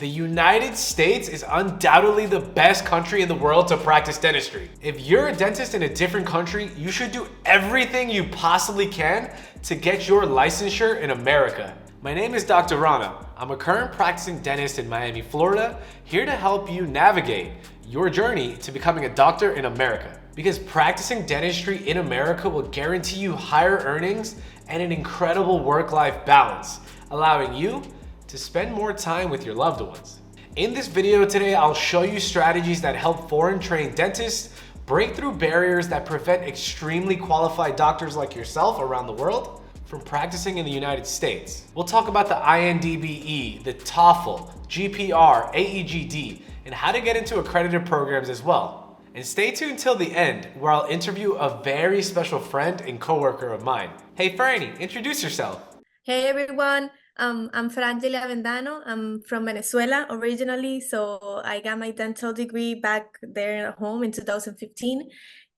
The United States is undoubtedly the best country in the world to practice dentistry. If you're a dentist in a different country, you should do everything you possibly can to get your licensure in America. My name is Dr. Rana. I'm a current practicing dentist in Miami, Florida, here to help you navigate your journey to becoming a doctor in America. Because practicing dentistry in America will guarantee you higher earnings and an incredible work-life balance, allowing you to spend more time with your loved ones. In this video today, I'll show you strategies that help foreign-trained dentists break through barriers that prevent extremely qualified doctors like yourself around the world from practicing in the United States. We'll talk about the INDBE, the TOEFL, GPR, AEGD, and how to get into accredited programs as well. And stay tuned till the end, where I'll interview a very special friend and coworker of mine. Hey Franny, introduce yourself. Hey everyone, I'm Frangela Vendano. I'm from Venezuela originally, so I got my dental degree back there at home in 2015.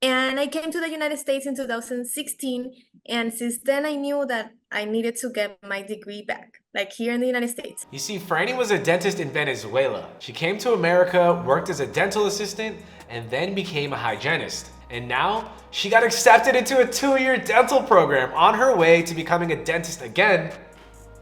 And I came to the United States in 2016. And since then, I knew that I needed to get my degree back, like here in the United States. You see, Franny was a dentist in Venezuela. She came to America, worked as a dental assistant, and then became a hygienist. And now, she got accepted into a 2-year dental program on her way to becoming a dentist again.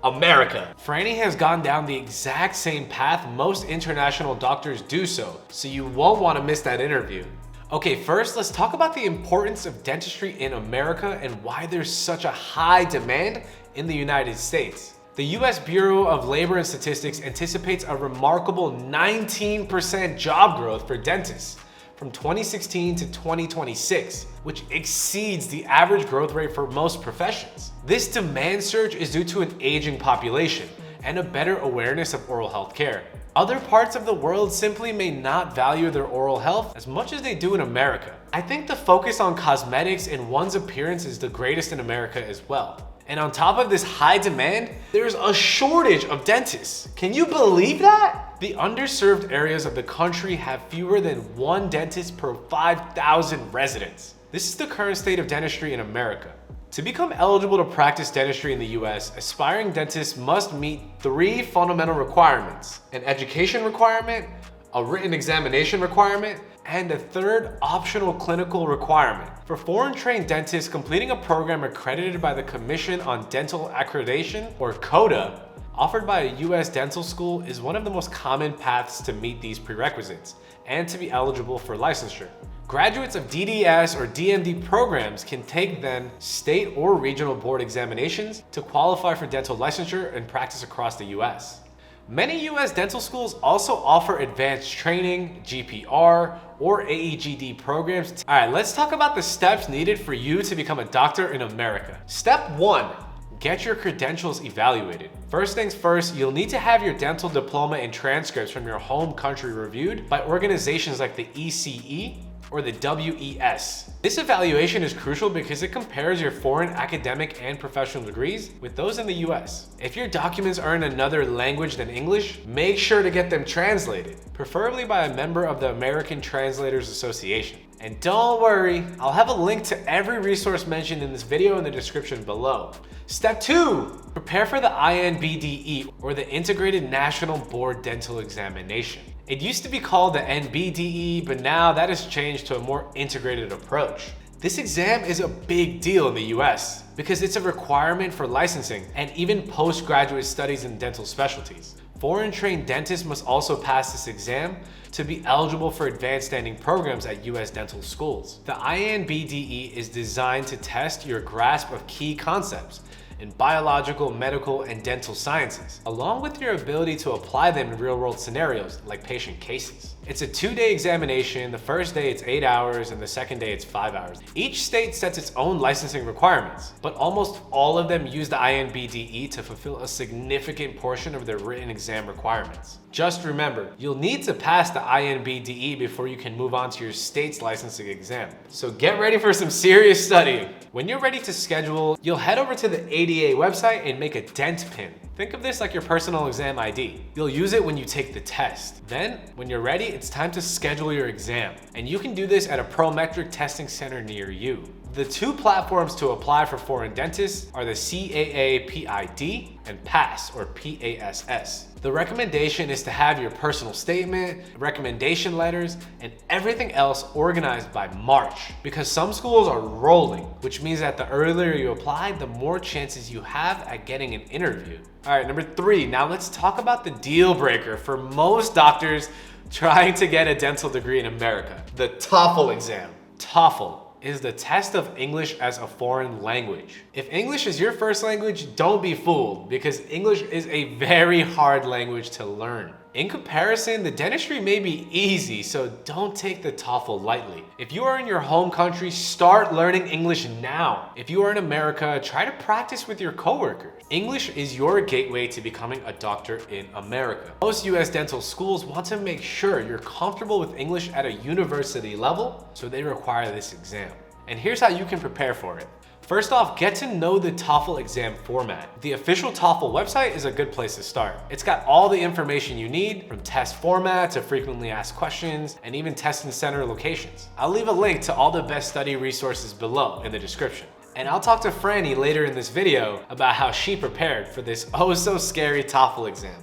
America. Franny has gone down the exact same path most international doctors do so you won't want to miss that interview. Okay, first let's talk about the importance of dentistry in America and why there's such a high demand in the United States. The US Bureau of Labor and Statistics anticipates a remarkable 19% job growth for dentists from 2016 to 2026, which exceeds the average growth rate for most professions. This demand surge is due to an aging population and a better awareness of oral health care. Other parts of the world simply may not value their oral health as much as they do in America. I think the focus on cosmetics and one's appearance is the greatest in America as well. And on top of this high demand, there's a shortage of dentists. Can you believe that? The underserved areas of the country have fewer than one dentist per 5,000 residents. This is the current state of dentistry in America. To become eligible to practice dentistry in the US, aspiring dentists must meet 3 fundamental requirements: an education requirement, a written examination requirement, and a 3rd optional clinical requirement. For foreign-trained dentists, completing a program accredited by the Commission on Dental Accreditation, or CODA, offered by a US dental school is one of the most common paths to meet these prerequisites and to be eligible for licensure. Graduates of DDS or DMD programs can take then state or regional board examinations to qualify for dental licensure and practice across the US. Many US dental schools also offer advanced training, GPR, or AEGD programs. All right, let's talk about the steps needed for you to become a doctor in America. Step 1. Get your credentials evaluated. First things first, you'll need to have your dental diploma and transcripts from your home country reviewed by organizations like the ECE or the WES. This evaluation is crucial because it compares your foreign academic and professional degrees with those in the US. If your documents are in another language than English, make sure to get them translated, preferably by a member of the American Translators Association. And don't worry, I'll have a link to every resource mentioned in this video in the description below. Step 2, prepare for the INBDE, or the Integrated National Board Dental Examination. It used to be called the NBDE, but now that has changed to a more integrated approach. This exam is a big deal in the US because it's a requirement for licensing and even postgraduate studies in dental specialties. Foreign-trained dentists must also pass this exam to be eligible for advanced standing programs at US dental schools. The INBDE is designed to test your grasp of key concepts in biological, medical, and dental sciences, along with your ability to apply them in real-world scenarios like patient cases. It's a 2-day examination. The first day it's 8 hours and the second day it's 5 hours. Each state sets its own licensing requirements, but almost all of them use the INBDE to fulfill a significant portion of their written exam requirements. Just remember, you'll need to pass the INBDE before you can move on to your state's licensing exam. So get ready for some serious studying. When you're ready to schedule, you'll head over to the ADA website and make a dent pin. Think of this like your personal exam ID. You'll use it when you take the test. Then, when you're ready, it's time to schedule your exam. And you can do this at a Prometric testing center near you. The two platforms to apply for foreign dentists are the CAAPID and PASS or PASS. The recommendation is to have your personal statement, recommendation letters, and everything else organized by March because some schools are rolling, which means that the earlier you apply, the more chances you have at getting an interview. All right, number 3, now let's talk about the deal breaker for most doctors trying to get a dental degree in America, the TOEFL exam. TOEFL is the test of English as a foreign language. If English is your first language, don't be fooled because English is a very hard language to learn. In comparison, the dentistry may be easy, so don't take the TOEFL lightly. If you are in your home country, start learning English now. If you are in America, try to practice with your coworkers. English is your gateway to becoming a doctor in America. Most US dental schools want to make sure you're comfortable with English at a university level, so they require this exam. And here's how you can prepare for it. First off, get to know the TOEFL exam format. The official TOEFL website is a good place to start. It's got all the information you need, from test format to frequently asked questions, and even testing center locations. I'll leave a link to all the best study resources below in the description. And I'll talk to Franny later in this video about how she prepared for this oh so scary TOEFL exam.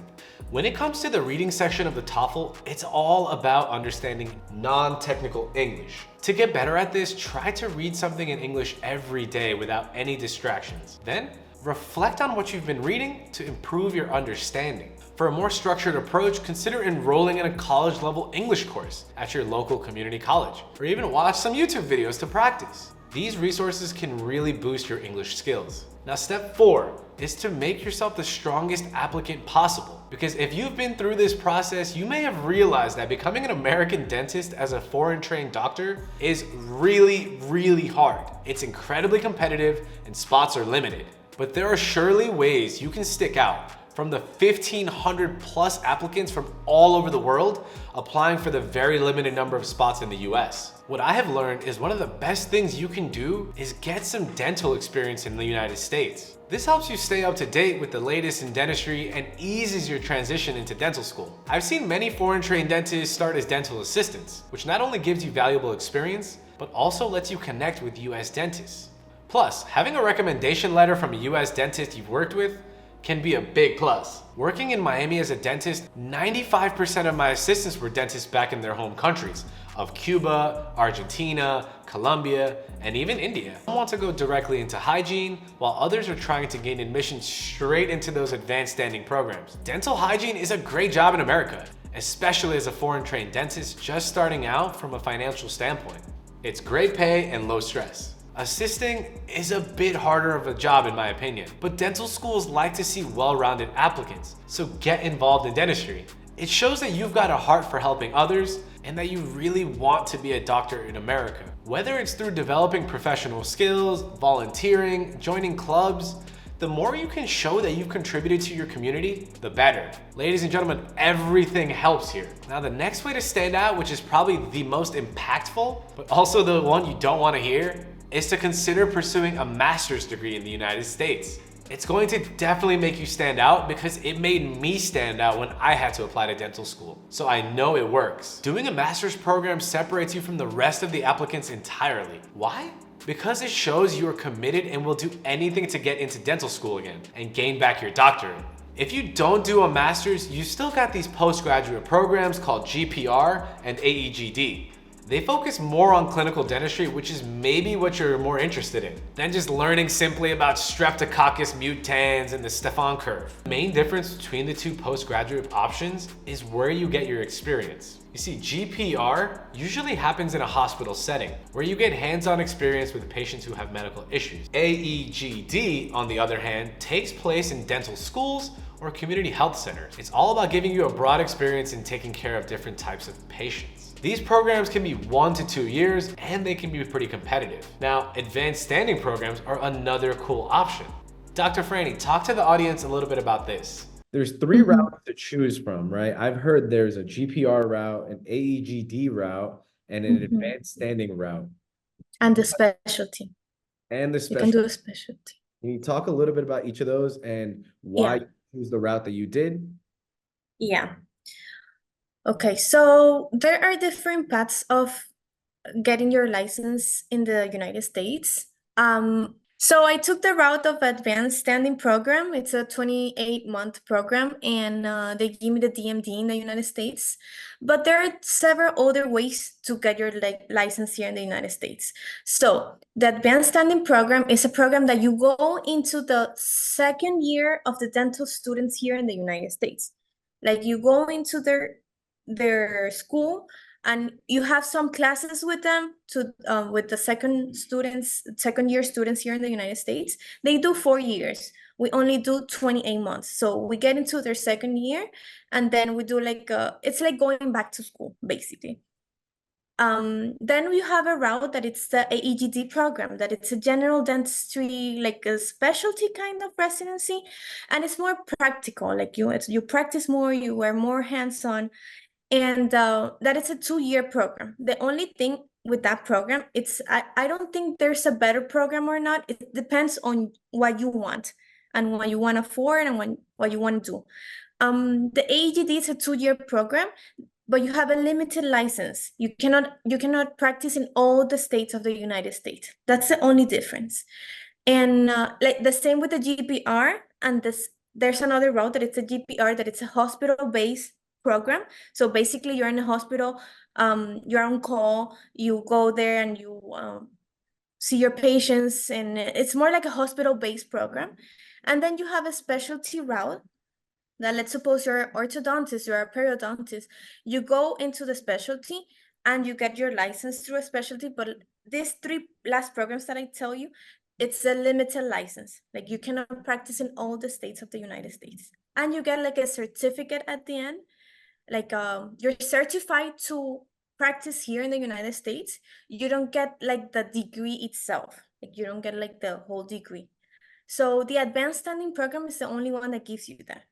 When it comes to the reading section of the TOEFL, it's all about understanding non-technical English. To get better at this, try to read something in English every day without any distractions. Then, reflect on what you've been reading to improve your understanding. For a more structured approach, consider enrolling in a college-level English course at your local community college, or even watch some YouTube videos to practice. These resources can really boost your English skills. Now, step 4 is to make yourself the strongest applicant possible. Because if you've been through this process, you may have realized that becoming an American dentist as a foreign trained doctor is really, really hard. It's incredibly competitive and spots are limited. But there are surely ways you can stick out from the 1,500 plus applicants from all over the world applying for the very limited number of spots in the US. What I have learned is one of the best things you can do is get some dental experience in the United States. This helps you stay up to date with the latest in dentistry and eases your transition into dental school. I've seen many foreign trained dentists start as dental assistants, which not only gives you valuable experience, but also lets you connect with US dentists. Plus, having a recommendation letter from a US dentist you've worked with can be a big plus. Working in Miami as a dentist, 95% of my assistants were dentists back in their home countries of Cuba, Argentina, Colombia, and even India. Some want to go directly into hygiene, while others are trying to gain admission straight into those advanced standing programs. Dental hygiene is a great job in America, especially as a foreign trained dentist just starting out from a financial standpoint. It's great pay and low stress. Assisting is a bit harder of a job in my opinion, but dental schools like to see well-rounded applicants, so get involved in dentistry. It shows that you've got a heart for helping others and that you really want to be a doctor in America. Whether it's through developing professional skills, volunteering, joining clubs, the more you can show that you've contributed to your community, the better. Ladies and gentlemen, everything helps here. Now the next way to stand out, which is probably the most impactful, but also the one you don't want to hear, is to consider pursuing a master's degree in the United States. It's going to definitely make you stand out because it made me stand out when I had to apply to dental school. So I know it works. Doing a master's program separates you from the rest of the applicants entirely. Why? Because it shows you are committed and will do anything to get into dental school again and gain back your doctorate. If you don't do a master's, you still got these postgraduate programs called GPR and AEGD. They focus more on clinical dentistry, which is maybe what you're more interested in, than just learning simply about Streptococcus mutans and the Stefan curve. The main difference between the two postgraduate options is where you get your experience. You see, GPR usually happens in a hospital setting, where you get hands-on experience with patients who have medical issues. AEGD, on the other hand, takes place in dental schools or community health centers. It's all about giving you a broad experience in taking care of different types of patients. These programs can be 1 to 2 years and they can be pretty competitive. Now, advanced standing programs are another cool option. Dr. Franny, talk to the audience a little bit about this. There's 3 routes to choose from, right? I've heard there's a GPR route, an AEGD route, and an advanced standing route. And the specialty. And the You can do a specialty. Can you talk a little bit about each of those and why you choose the route that you did? Yeah. Okay, so there are different paths of getting your license in the United States. So I took the route of advanced standing program. It's a 28-month program, and they give me the DMD in the United States. But there are several other ways to get your license here in the United States. So the advanced standing program is a program that you go into the second year of the dental students here in the United States. Like you go into their school and you have some classes with them to with the second year students here in the United States. They do 4 years. We only do 28 months. So we get into their second year, and then we do it's like going back to school, basically. Then we have a route that it's the AEGD program, that it's a general dentistry, like a specialty kind of residency, and it's more practical. Like you practice more, you wear more hands-on, and that is a 2-year program. The only thing with that program, I don't think there's a better program or not. It depends on what you want and what you want to afford and what you want to do. The AEGD is a 2-year program, but you have a limited license. You cannot practice in all the states of the United States. That's the only difference. And like the same with the GPR, and there's another route that it's a GPR, that it's a hospital-based program. So basically you're in a hospital, you're on call, you go there and you see your patients, and it's more like a hospital-based program. And then you have a specialty route that, let's suppose you're an orthodontist, you're a periodontist, you go into the specialty and you get your license through a specialty. But these 3 last programs that I tell you, it's a limited license. Like you cannot practice in all the states of the United States. And you get like a certificate at the end, like you're certified to practice here in the United States. You don't get like the degree itself. Like you don't get like the whole degree. So the advanced standing program is the only one that gives you that.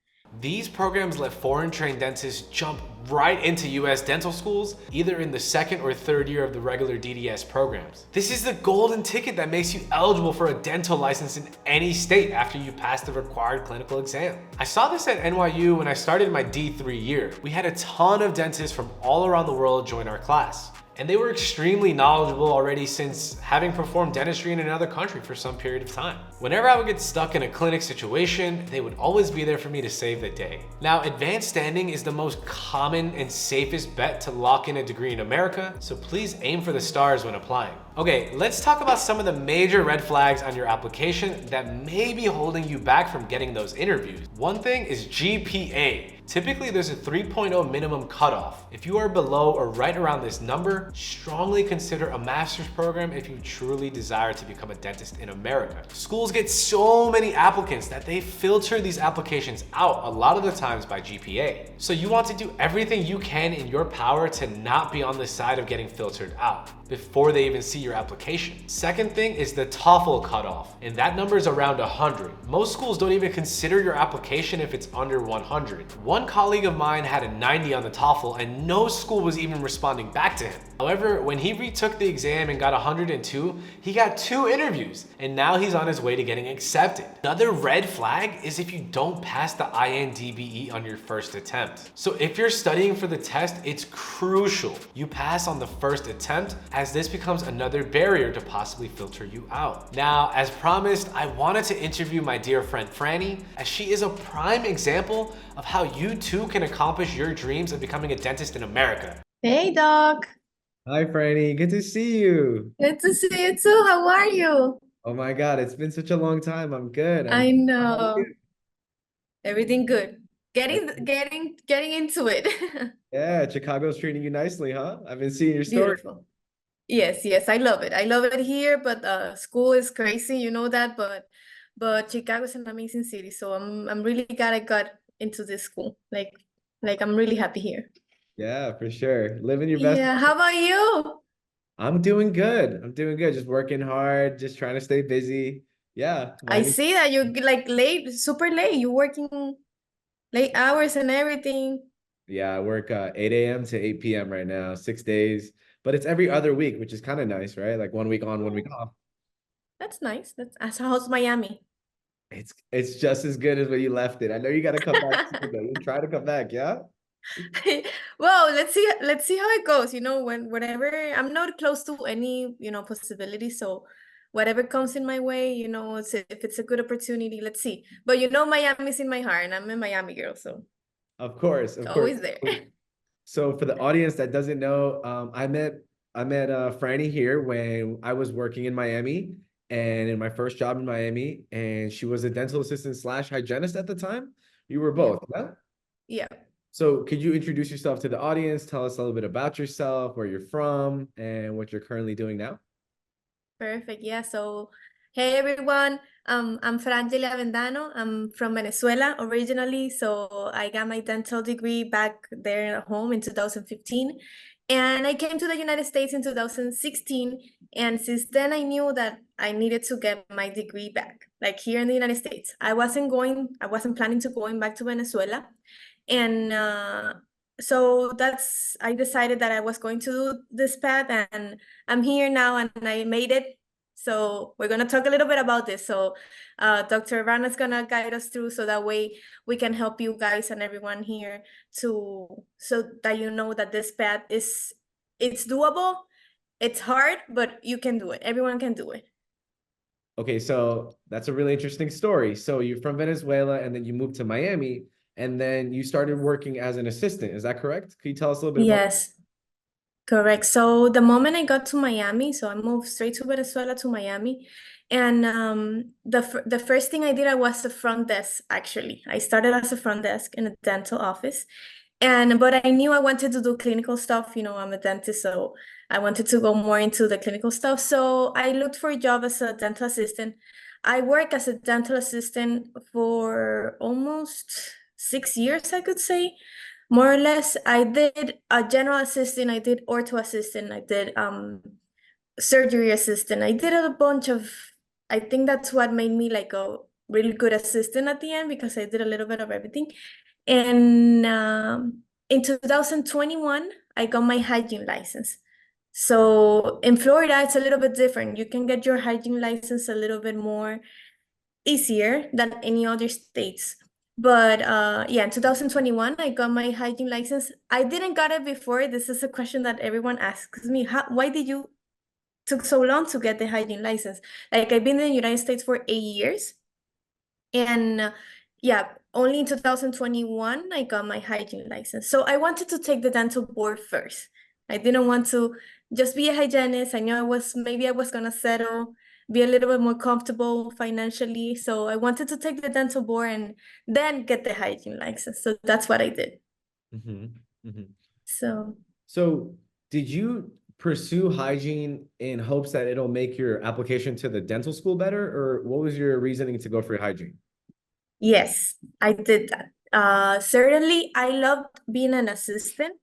These programs let foreign trained dentists jump right into US dental schools, either in the second or third year of the regular DDS programs. This is the golden ticket that makes you eligible for a dental license in any state after you pass the required clinical exam. I saw this at NYU when I started my D3 year. We had a ton of dentists from all around the world join our class. And they were extremely knowledgeable already, since having performed dentistry in another country for some period of time. Whenever I would get stuck in a clinic situation, they would always be there for me to save the day. Now, advanced standing is the most common and safest bet to lock in a degree in America, so please aim for the stars when applying. Okay, let's talk about some of the major red flags on your application that may be holding you back from getting those interviews. One thing is GPA. Typically, there's a 3.0 minimum cutoff. If you are below or right around this number, strongly consider a master's program if you truly desire to become a dentist in America. Schools get so many applicants that they filter these applications out a lot of the times by GPA. So you want to do everything you can in your power to not be on the side of getting filtered out before they even see your application. Second thing is the TOEFL cutoff, and that number is around 100. Most schools don't even consider your application if it's under 100. One colleague of mine had a 90 on the TOEFL and no school was even responding back to him. However, when he retook the exam and got 102, he got 2 interviews, and now he's on his way to getting accepted. Another red flag is if you don't pass the INDBE on your first attempt. So if you're studying for the test, it's crucial you pass on the first attempt, as this becomes another barrier to possibly filter you out. Now, as promised, I wanted to interview my dear friend Franny, as she is a prime example of how you too can accomplish your dreams of becoming a dentist in America. Hey, Doc. Hi, Franny. Good to see you. Good to see you too. How are you? Oh my God, it's been such a long time. I'm good. I How are know. you? Everything good. Getting into it. Yeah, Chicago's treating you nicely, huh? I've been seeing your story. Beautiful. Yes, yes, I love it. I love it here, but school is crazy, you know that, but Chicago is an amazing city, so I'm really glad I got into this school. Like I'm really happy here. Yeah, for sure. Living your best Yeah, life. how about you? I'm doing good. I'm doing good. Just working hard, just trying to stay busy. Yeah, I winding. see that you like late, super late. You working late hours and everything. Yeah, I work 8 a.m. to 8 p.m. right now, 6 days. But it's every other week, which is kind of nice, right? Like 1 week on, 1 week off. That's nice. That's how's Miami? It's just as good as when you left it. I know you got to come back soon, though. You try to come back, yeah? Well, let's see how it goes. You know, whenever I'm not close to any, possibility, so whatever comes in my way, if it's a good opportunity, let's see. But Miami's in my heart, and I'm a Miami girl, so Of course, of course. always there. So for the audience that doesn't know, I met Franny here when I was working in Miami and in my first job in Miami, and she was a dental assistant slash hygienist at the time. You were Yeah. both, yeah? Yeah. So could you introduce yourself to the audience? Tell us a little bit about yourself, where you're from, and what you're currently doing now. Perfect. Yeah. So, hey everyone. I'm Frangela Vendano. I'm from Venezuela originally. So I got my dental degree back there at home in 2015. And I came to the United States in 2016. And since then, I knew that I needed to get my degree back, like here in the United States. I wasn't planning to going back to Venezuela. And so I decided that I was going to do this path, and I'm here now and I made it. So we're going to talk a little bit about this. So Dr. Rana is going to guide us through so that way we can help you guys and everyone here so that you know that this path it's doable. It's hard, but you can do it. Everyone can do it. Okay, so that's a really interesting story. So you're from Venezuela and then you moved to Miami and then you started working as an assistant. Is that correct? Can you tell us a little bit about Yes. Correct. So the moment I got to Miami, so I moved straight to Venezuela to Miami, and the first thing I did, I was the front desk. Actually, I started as a front desk in a dental office, but I knew I wanted to do clinical stuff. I'm a dentist, so I wanted to go more into the clinical stuff. So I looked for a job as a dental assistant. I worked as a dental assistant for almost 6 years, I could say, more or less. I did a general assistant, I did ortho assistant, I did surgery assistant. I did a bunch of, I think that's what made me like a really good assistant at the end, because I did a little bit of everything. And in 2021, I got my hygiene license. So in Florida, it's a little bit different. You can get your hygiene license a little bit more easier than any other states. But yeah, in 2021, I got my hygiene license. I didn't got it before. This is a question that everyone asks me. Why did you took so long to get the hygiene license? Like, I've been in the United States for 8 years. And yeah, only in 2021, I got my hygiene license. So I wanted to take the dental board first. I didn't want to just be a hygienist. I knew maybe I was gonna settle, be a little bit more comfortable financially. So I wanted to take the dental board and then get the hygiene license. So that's what I did. So So did you pursue hygiene in hopes that it'll make your application to the dental school better, or what was your reasoning to go for hygiene? yes, I did that. Certainly, I loved being an assistant.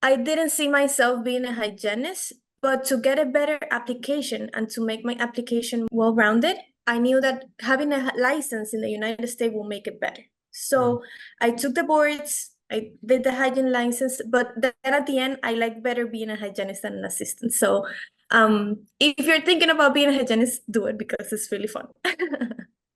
I didn't see myself being a hygienist, but to get a better application and to make my application well-rounded, I knew that having a license in the United States will make it better. So I took the boards, I did the hygiene license, but then at the end, I like better being a hygienist than an assistant. So if you're thinking about being a hygienist, do it because it's really fun.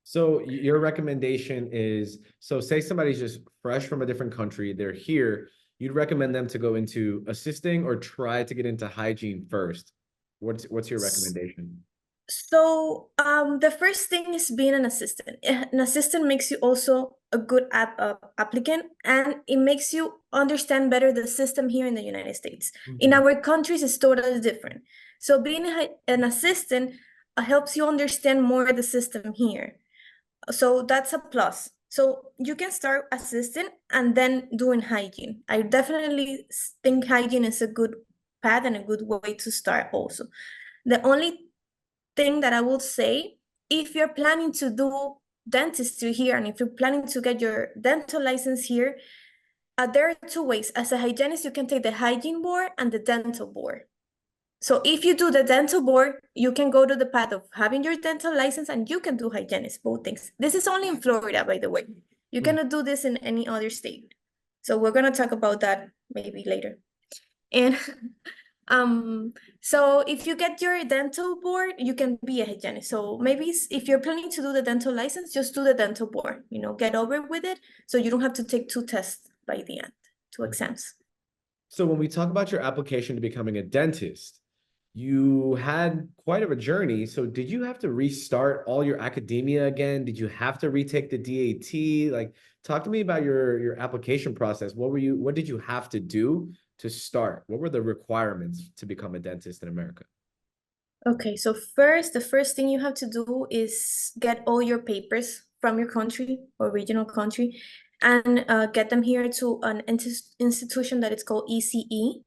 So your recommendation is, so say somebody's just fresh from a different country, they're here, you'd recommend them to go into assisting or try to get into hygiene first. What's your recommendation? So the first thing is being an assistant. An assistant makes you also a good applicant, and it makes you understand better the system here in the United States. In our countries, it's totally different. So being an assistant helps you understand more the system here. So that's a plus. So you can start assistant and then doing hygiene. I definitely think hygiene is a good path and a good way to start also. The only thing that I will say, if you're planning to do dentistry here and if you're planning to get your dental license here, there are two ways. As a hygienist, you can take the hygiene board and the dental board. So if you do the dental board, you can go to the path of having your dental license and you can do hygienist, both things. This is only in Florida, by the way. You cannot do this in any other state. So we're going to talk about that maybe later. And so if you get your dental board, you can be a hygienist. So maybe if you're planning to do the dental license, just do the dental board, get over with it. So you don't have to take 2 tests by the end, 2 exams. So when we talk about your application to becoming a dentist, you had quite of a journey. So did you have to restart all your academia again? Did you have to retake the DAT? Like, talk to me about your application process. What did you have to do to start? What were the requirements to become a dentist in America? Okay, so first, the first thing you have to do is get all your papers from your country or regional country and get them here to an institution that is called ECE.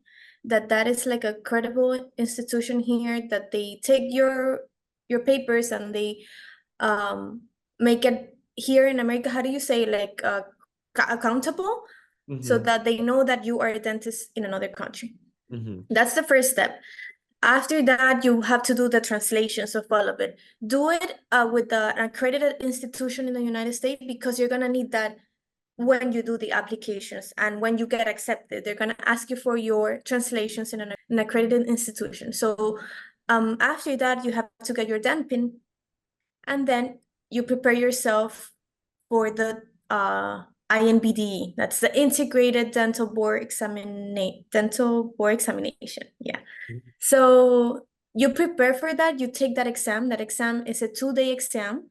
That is like a credible institution here that they take your papers and they make it here in America. How do you say, like accountable, so Mm-hmm. that they know that you are a dentist in another country. Mm-hmm. That's the first step. After that, you have to do the translations of all of it. Do it with an accredited institution in the United States, because you're gonna need that when you do the applications and when you get accepted. They're gonna ask you for your translations in an accredited institution. So after that, you have to get your dent pin, and then you prepare yourself for the INBDE. That's the Integrated Dental Board Examination. Yeah. So you prepare for that, you take that exam. That exam is a 2-day exam.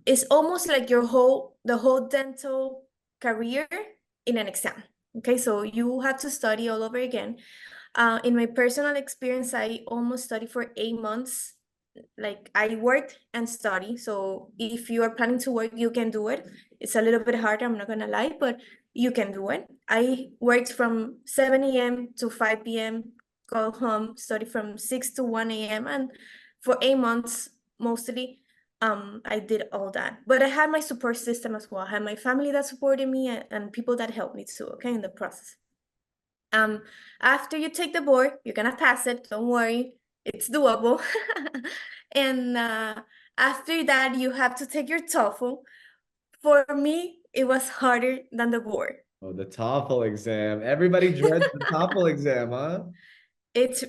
It's almost like the whole dental career in an exam. Okay, so you have to study all over again. In my personal experience, I almost studied for 8 months. Like, I worked and study. So if you are planning to work, you can do it. It's a little bit harder, I'm not gonna lie, but you can do it. I worked from 7 a.m. to 5 p.m., go home, study from 6 to 1 a.m. And for 8 months, mostly, I did all that. But I had my support system as well. I had my family that supported me, and people that helped me too, okay, in the process. After you take the board, you're gonna pass it, don't worry, it's doable. And after that, you have to take your TOEFL. For me, it was harder than the board. Oh, the TOEFL exam. Everybody dreads the TOEFL exam, huh? It's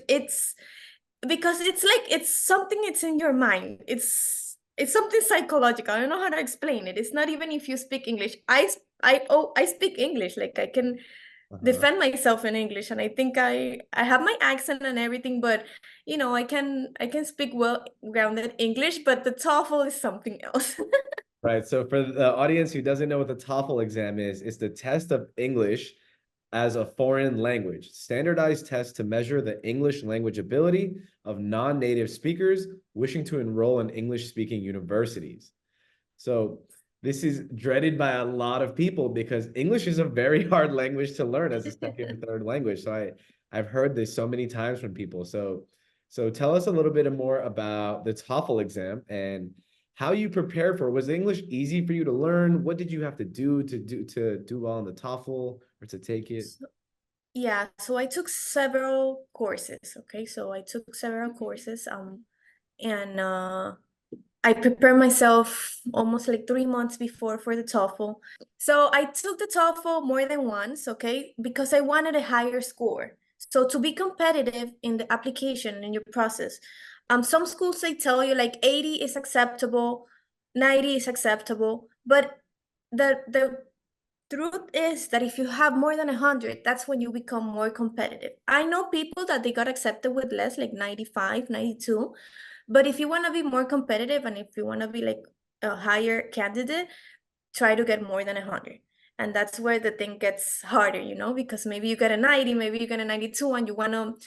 because it's like it's something, it's in your mind. It's something psychological. I don't know how to explain it. It's not even if you speak English. I speak English. Like, I can Uh-huh. defend myself in English, and I think I have my accent and everything, but I can speak well grounded English, but the TOEFL is something else. Right. So for the audience who doesn't know what the TOEFL exam is, it's the test of English as a foreign language, standardized test to measure the English language ability of non-native speakers wishing to enroll in English-speaking universities. So this is dreaded by a lot of people because English is a very hard language to learn as a second or third language. So I've heard this so many times from people. So tell us a little bit more about the TOEFL exam and how you prepared for it. Was English easy for you to learn? What did you have to do well on the TOEFL or to take it? Yeah, so I took several courses. Okay, so I took several courses. And I prepared myself almost like 3 months before for the TOEFL. So I took the TOEFL more than once, okay, because I wanted a higher score. So to be competitive in the application in your process, some schools, they tell you like 80 is acceptable, 90 is acceptable, but the truth is that if you have more than 100, that's when you become more competitive. I know people that they got accepted with less, like 95, 92. But if you want to be more competitive and if you want to be like a higher candidate, try to get more than 100. And that's where the thing gets harder, because maybe you get a 90, maybe you get a 92, and you want to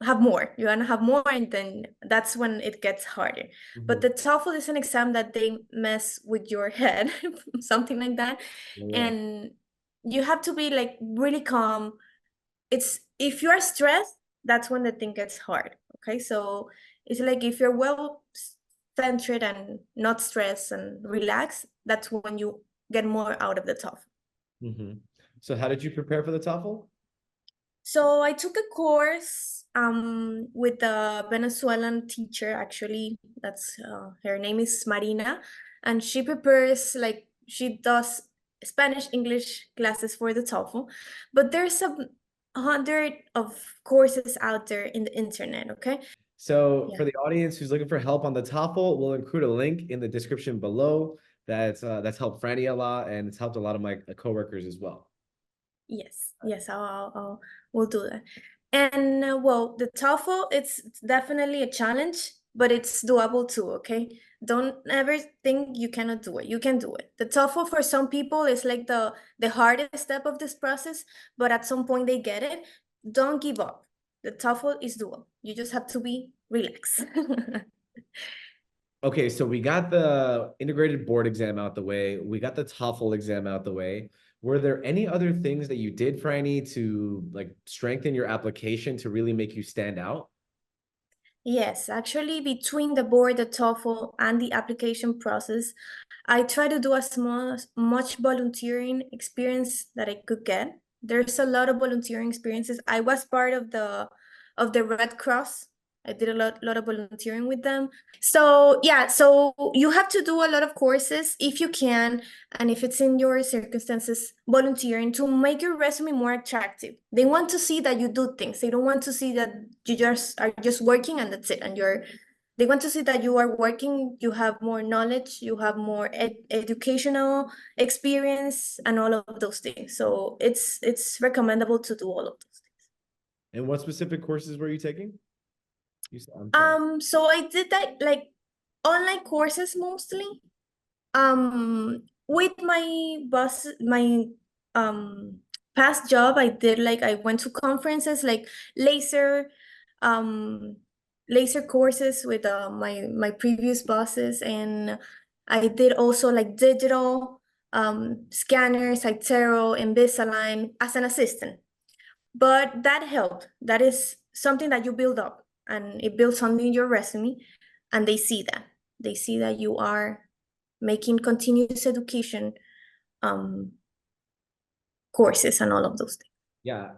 have more. You want to have more, and then that's when it gets harder. But Mhm. the TOEFL is an exam that they mess with your head, something like that. Yeah. And you have to be like really calm. It's if you are stressed, that's when the thing gets hard. Okay, so it's like if you're well centered and not stressed and relaxed, that's when you get more out of the TOEFL. Mhm. So how did you prepare for the TOEFL? So I took a course with a Venezuelan teacher, actually. That's her name is Marina, and she prepares, like, she does Spanish English classes for the TOEFL, but there's a hundred of courses out there in the internet, okay? So Yeah. for the audience who's looking for help on the TOEFL, we'll include a link in the description below. That's helped Franny a lot, and it's helped a lot of my coworkers as well. Yes, yes, we'll do that. And well, the TOEFL, it's definitely a challenge, but it's doable too, okay? Don't ever think you cannot do it. You can do it. The TOEFL for some people is like the hardest step of this process, but at some point they get it. Don't give up. The TOEFL is doable. You just have to be relaxed. Okay, so we got the integrated board exam out the way. We got the TOEFL exam out the way. Were there any other things that you did, Franny, to like strengthen your application to really make you stand out? Yes, actually, between the board, the TOEFL, and the application process, I try to do as much volunteering experience that I could get. There's a lot of volunteering experiences. I was part of the Red Cross. I did a lot of volunteering with them. So yeah, so you have to do a lot of courses if you can, and if it's in your circumstances, volunteering to make your resume more attractive. They want to see that you do things. They don't want to see that you just are just working and that's it. And they want to see that you are working, you have more knowledge, you have more educational experience and all of those things. So it's recommendable to do all of those things. And what specific courses were you taking? I'm sorry. So I did that like online courses mostly. With my boss, my past job, I did like I went to conferences like laser, um, laser courses with my previous bosses, and I did also like digital scanners, Itero, Invisalign as an assistant. But that helped. That is something that you build up, and it builds something in your resume, and they see that. They see that you are making continuous education um, courses and all of those things. Yeah,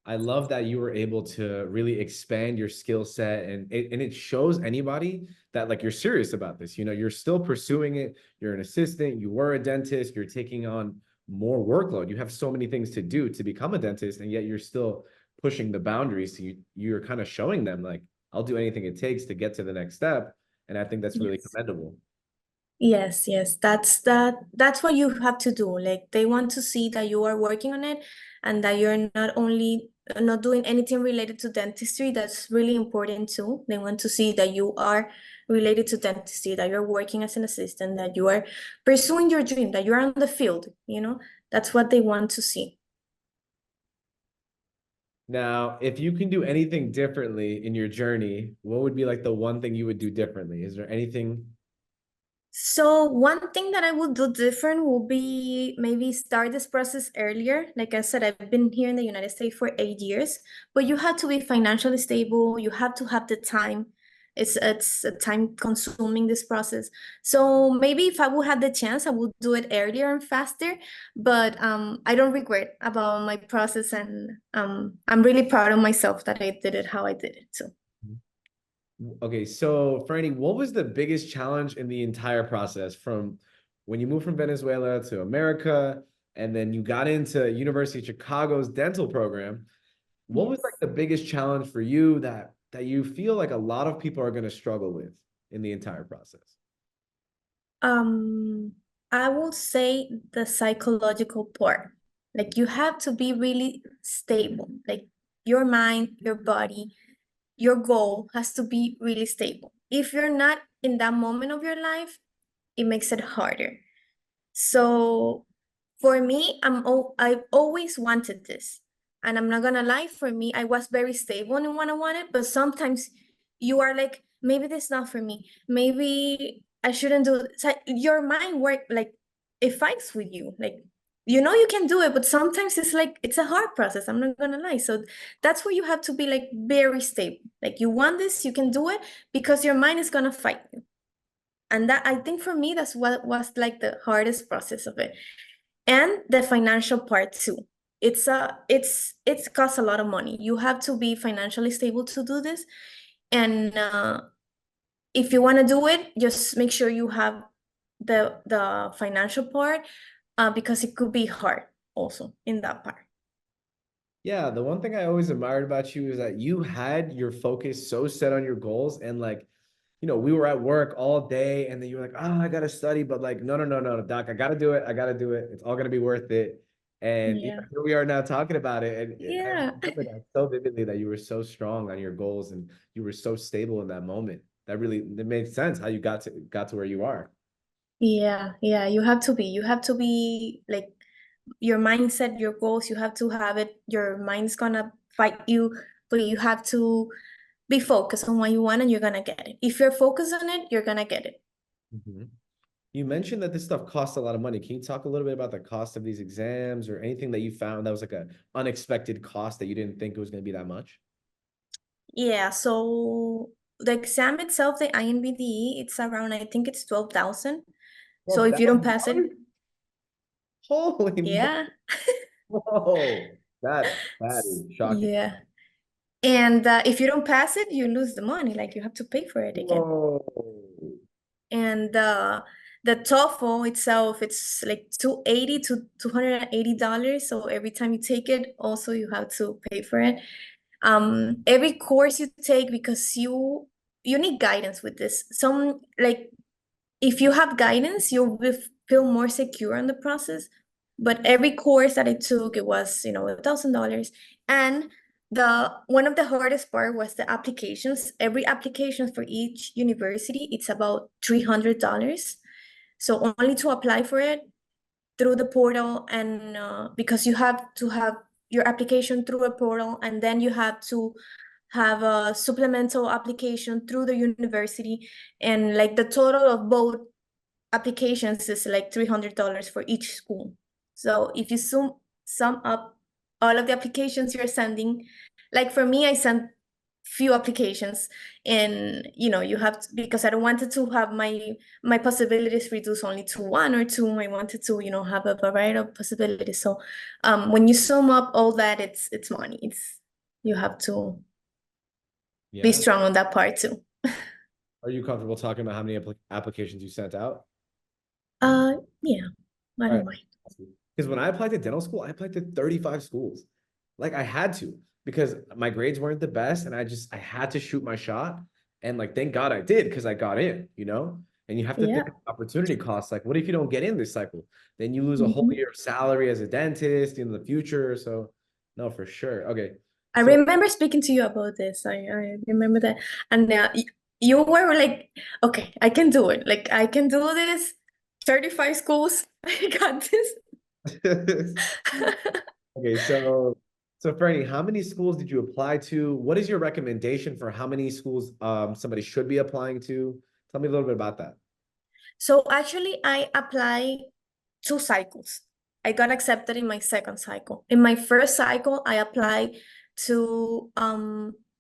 I love that you were able to really expand your skill set, and it shows anybody that like you're serious about this. You know, you're still pursuing it. You're an assistant, you were a dentist, you're taking on more workload. You have so many things to do to become a dentist, and yet you're still pushing the boundaries. So you're kind of showing them like I'll do anything it takes to get to the next step. And I think that's really Yes. commendable. Yes, that's what you have to do. Like they want to see that you are working on it and that you're not only not doing anything related to dentistry. That's really important too. They want to see that you are related to dentistry, that you're working as an assistant, that you are pursuing your dream, that you're on the field, you know? That's what they want to see. Now, if you can do anything differently in your journey, what would be like the one thing you would do differently? Is there anything? So one thing that I would do different will be maybe start this process earlier. Like I said, I've been here in the United States for 8 years, but you have to be financially stable. You have to have the time. It's a time consuming this process. So maybe if I would have the chance, I would do it earlier and faster. But I don't regret about my process, and I'm really proud of myself that I did it how I did it. So. Okay, so Franny, what was the biggest challenge in the entire process from when you moved from Venezuela to America and then you got into University of Chicago's dental program? What was like Yes. the biggest challenge for you that you feel like a lot of people are going to struggle with in the entire process? Um, I will say the psychological part. Like you have to be really stable. Like your mind, your body, your goal has to be really stable. If you're not in that moment of your life, it makes it harder. So for me, I've always wanted this. And I'm not gonna lie, for me, I was very stable in what I wanted, but sometimes you are like, maybe this is not for me. Maybe I shouldn't do it. So your mind work like it fights with you. Like you know you can do it, but sometimes it's like it's a hard process. I'm not gonna lie. So that's where you have to be like very stable. Like you want this, you can do it because your mind is gonna fight you. And that I think for me, that's what was like the hardest process of it. And the financial part too. It's costs a lot of money. You have to be financially stable to do this. And if you want to do it, just make sure you have the financial part because it could be hard also in that part. Yeah, the one thing I always admired about you is that you had your focus so set on your goals and like, you know, we were at work all day and then you were like, oh, I gotta study, but like, no, Doc, I gotta do it. I gotta do it. It's all gonna be worth it. And Yeah. here we are now talking about it. And I Yeah. remember that so vividly, that you were so strong on your goals and you were so stable in that moment. That really, it made sense how you got to where you are. Yeah, yeah, you have to be like your mindset, your goals, you have to have it. Your mind's gonna fight you, but you have to be focused on what you want and you're gonna get it. If you're focused on it, you're gonna get it. Mhm. You mentioned that this stuff costs a lot of money. Can you talk a little bit about the cost of these exams or anything that you found that was like a unexpected cost that you didn't think it was going to be that much? Yeah, so the exam itself, the INBDE, it's around, I think it's 12,000. So Well, if you don't pass it, $1,000? Holy mo- yeah, Whoa. That is shocking. yeah. And if you don't pass it, you lose the money, like you have to pay for it again. Whoa. And the TOEFL itself, it's like 280 to $280. So every time you take it, also you have to pay for it. Every course you take, because you need guidance with this. Some, like, if you have guidance, you'll feel more secure in the process. But every course that I took, it was, $1,000. And the one of the hardest part was the applications. Every application for each university, it's about $300. So only to apply for it through the portal, and because you have to have your application through a portal, and then you have to have a supplemental application through the university, and like the total of both applications is like $300 for each school. So if you sum up all of the applications you're sending, like for me, I sent few applications, and you have to, because I don't wanted to have my possibilities reduced only to one or two. I wanted to have a variety of possibilities. So when you sum up all that, it's money. You have to be Yeah. strong on that part too. Are you comfortable talking about how many applications you sent out? Yeah, I All don't right. mind. Because when I applied to dental school, I applied to 35 schools. Like I had to, because my grades weren't the best and I had to shoot my shot. And like, thank God I did, because I got in, you know? And you have to Yeah. think of opportunity costs. Like, what if you don't get in this cycle? Then you lose a whole Mhm. year of salary as a dentist in the future. So no, for sure. Okay. I So remember speaking to you about this. I remember that. And you were like, okay, I can do it. Like, I can do this. 35 schools. I got this. okay, so Fernie, how many schools did you apply to? What is your recommendation for how many schools somebody should be applying to? Tell me a little bit about that. So actually, I applied 2 cycles. I got accepted in my second cycle. In my first cycle, I applied to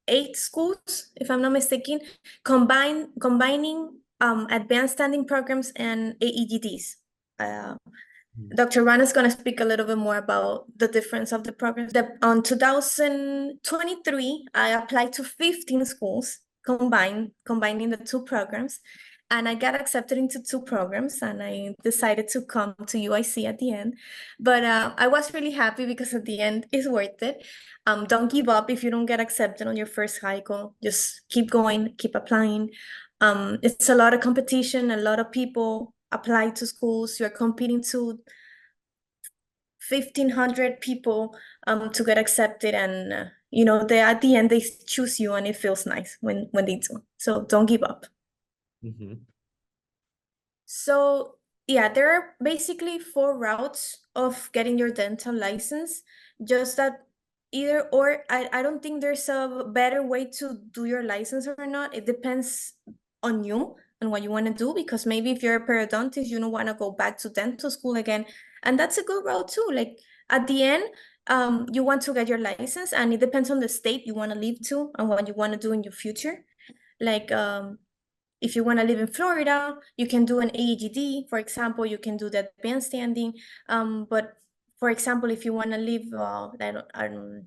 8 schools, if I'm not mistaken, combining advanced standing programs and AEGDs. Dr. Rana is going to speak a little bit more about the difference of the programs. On 2023, I applied to 15 schools, combining the 2 programs, and I got accepted into 2 programs, and I decided to come to UIC at the end. But I was really happy, because at the end, it's worth it. Don't give up if you don't get accepted on your first cycle. Just keep going, keep applying. It's a lot of competition, a lot of people apply to schools. You're competing to 1,500 people to get accepted, and they at the end they choose you, and it feels nice when they do. So don't give up. Mhm. So yeah, there are basically 4 routes of getting your dental license. Just that either or, I don't think there's a better way to do your license or not. It depends on you and what you want to do, because maybe if you're a periodontist, you don't want to go back to dental school again. And that's a good route too. Like at the end, you want to get your license, and it depends on the state you want to live to and what you want to do in your future. Like if you want to live in Florida, you can do an AEGD, for example. You can do the advanced standing. But for example, if you want to live in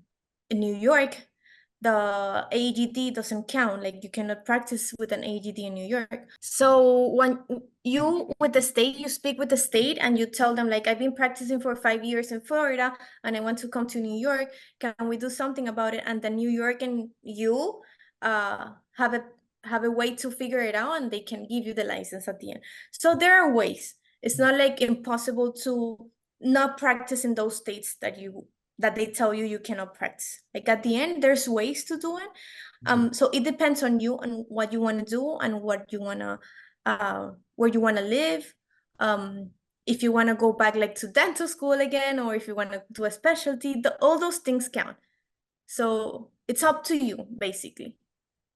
New York, the AEGD doesn't count. Like you cannot practice with an AEGD in New York. So when you with the state, you speak with the state and you tell them, like, I've been practicing for 5 years in Florida and I want to come to New York. Can we do something about it? And then New York and you have a way to figure it out, and they can give you the license at the end. So there are ways. It's not like impossible to not practice in those states that they tell you you cannot practice. Like at the end, there's ways to do it. So it depends on you and what you want to do and what you want to where you want to live. If you want to go back like to dental school again, or if you want to do a specialty, all those things count. So it's up to you, basically.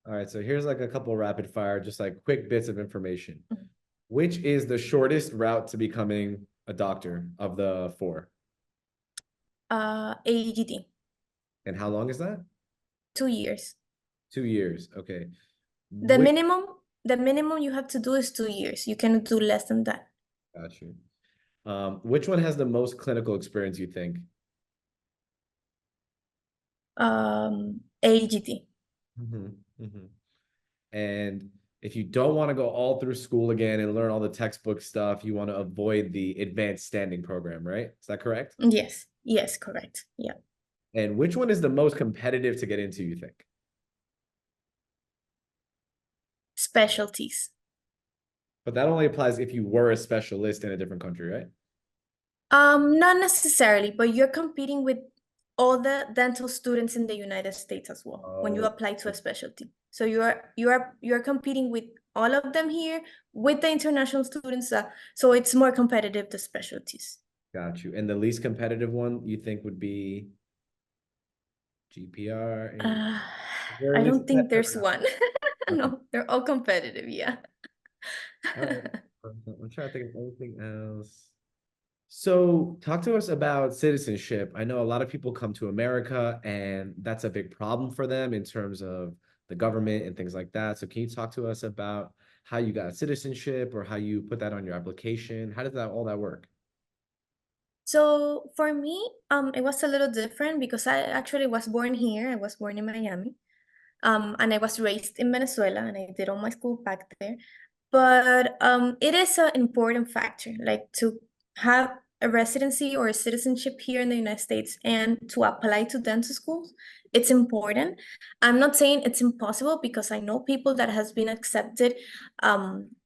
All right, so here's like a couple rapid fire, just like quick bits of information. Mhm. Which is the shortest route to becoming a doctor of the four? AEGT, And how long is that? 2 years. 2 years. Okay. The Which minimum, the minimum you have to do is 2 years. You cannot do less than that. got you. Which one has the most clinical experience, you think? AEGT. And if you don't want to go all through school again and learn all the textbook stuff, you want to avoid the advanced standing program, right? Is that correct? Yes, yes, correct. Yeah. And which one is the most competitive to get into, you think? Specialties. But that only applies if you were a specialist in a different country, right? Not necessarily, but you're competing with all the dental students in the United States as well when you Oh, apply to a specialty. So you're competing with all of them here with the international students. So it's more competitive, the specialties. got you. And the least competitive one you think would be GPR? Uh, Is there a I least don't think competitive there's or not? one. Okay. No, they're all competitive, yeah. All right. I'm trying to think of anything else. So, talk to us about citizenship. I know a lot of people come to America, and that's a big problem for them in terms of the government and things like that. So, can you talk to us about how you got citizenship or how you put that on your application? How does that all that work? So for me, it was a little different because I actually was born here. I was born in Miami. And I was raised in Venezuela, and I did all my school back there. But it is an important factor, like to have a residency or a citizenship here in the United States and to apply to dental schools. It's important. I'm not saying it's impossible because I know people that has been accepted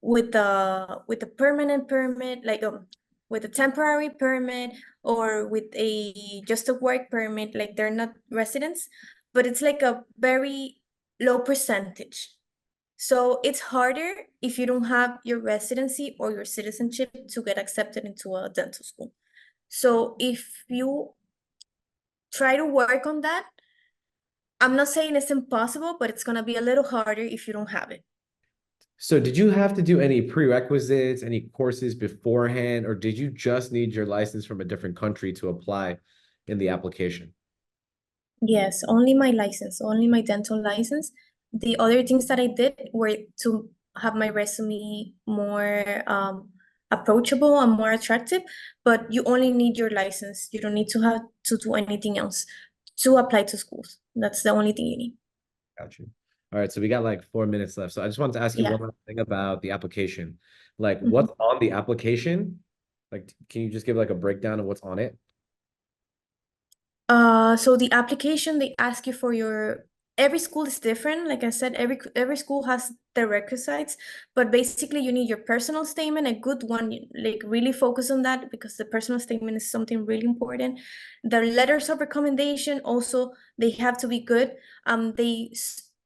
with a permanent permit, like with a temporary permit or with a just a work permit, like they're not residents, but it's like a very low percentage. So it's harder if you don't have your residency or your citizenship to get accepted into a dental school. So if you try to work on that, I'm not saying it's impossible, but it's going to be a little harder if you don't have it. So, did you have to do any prerequisites, any courses beforehand, or did you just need your license from a different country to apply in the application? Yes, only my license, only my dental license. The other things that I did were to have my resume more approachable and more attractive, but you only need your license. You don't need to have to do anything else to apply to schools. That's the only thing you need. Got you. All right, so we got like 4 minutes left. So I just wanted to ask you Yeah. one more thing about the application. Like, Mhm. what's on the application? Like, can you just give like a breakdown of what's on it? So the application, they ask you for every school is different. Like I said, every school has their requisites, but basically you need your personal statement, a good one, like really focus on that because the personal statement is something really important. The letters of recommendation also, they have to be good.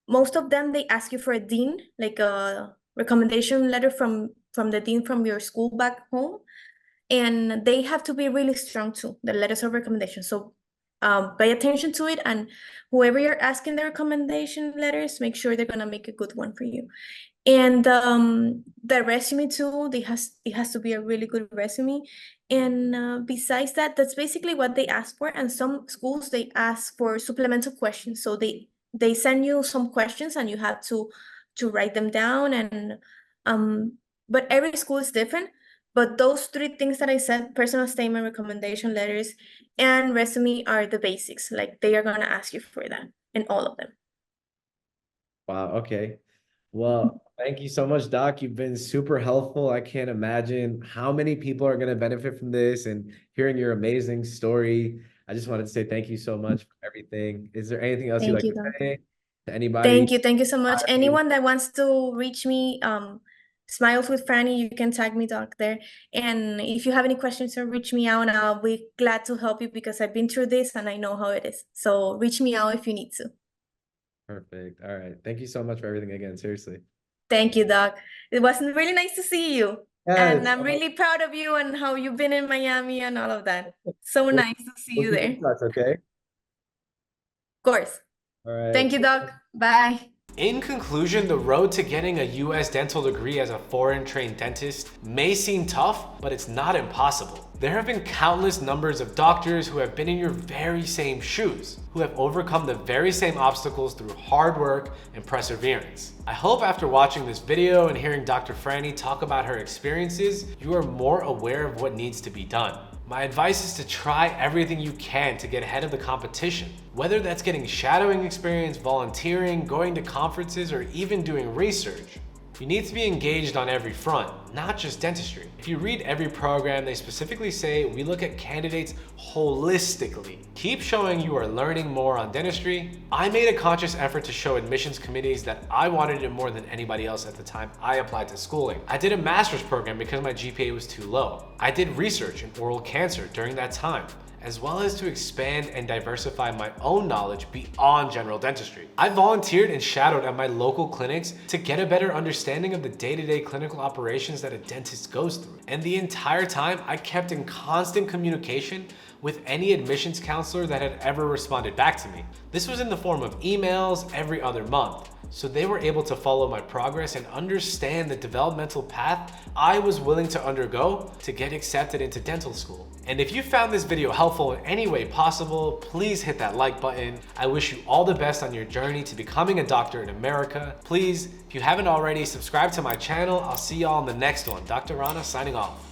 Most of them, they ask you for a dean, like a recommendation letter from the dean from your school back home, and they have to be really strong too, the letters of recommendation. So pay attention to it, and whoever you're asking the recommendation letters, make sure they're gonna make a good one for you. And the resume too, it has to be a really good resume. And besides that, that's basically what they ask for. And some schools, they ask for supplemental questions. So they send you some questions and you have to write them down. And but every school is different. But those three things that I said, personal statement, recommendation letters, and resume are the basics. Like they are gonna ask you for that in all of them. Wow, okay. Well, thank you so much, Doc. You've been super helpful. I can't imagine how many people are going to benefit from this and hearing your amazing story. I just wanted to say thank you so much for everything. Is there anything else you'd Thank like you, to Don. say to anybody? Thank you so much. Anyone that wants to reach me, Smiles with Franny, you can tag me, Doc, there. And if you have any questions, or reach me out, and I'll be glad to help you because I've been through this and I know how it is. So reach me out if you need to. Perfect. All right. Thank you so much for everything again. Seriously. Thank you, Doc. It was really nice to see you. And Yes. I'm really proud of you and how you've been in Miami and all of that. So We'll, nice to see you keep there. in touch, okay? Of course. All right. Thank you, Doc. Bye. In conclusion, the road to getting a US dental degree as a foreign trained dentist may seem tough, but it's not impossible. There have been countless numbers of doctors who have been in your very same shoes, who have overcome the very same obstacles through hard work and perseverance. I hope after watching this video and hearing Dr. Franny talk about her experiences, you are more aware of what needs to be done. My advice is to try everything you can to get ahead of the competition, whether that's getting shadowing experience, volunteering, going to conferences, or even doing research. You need to be engaged on every front, not just dentistry. If you read every program, they specifically say we look at candidates holistically. Keep showing you are learning more on dentistry. I made a conscious effort to show admissions committees that I wanted it more than anybody else at the time I applied to schooling. I did a master's program because my GPA was too low. I did research in oral cancer during that time, as well as to expand and diversify my own knowledge beyond general dentistry. I volunteered and shadowed at my local clinics to get a better understanding of the day-to-day clinical operations that a dentist goes through. And the entire time, I kept in constant communication with any admissions counselor that had ever responded back to me. This was in the form of emails every other month, so they were able to follow my progress and understand the developmental path I was willing to undergo to get accepted into dental school. And if you found this video helpful in any way possible, please hit that like button. I wish you all the best on your journey to becoming a doctor in America. Please, if you haven't already, subscribe to my channel. I'll see y'all in the next one. Dr. Rana signing off.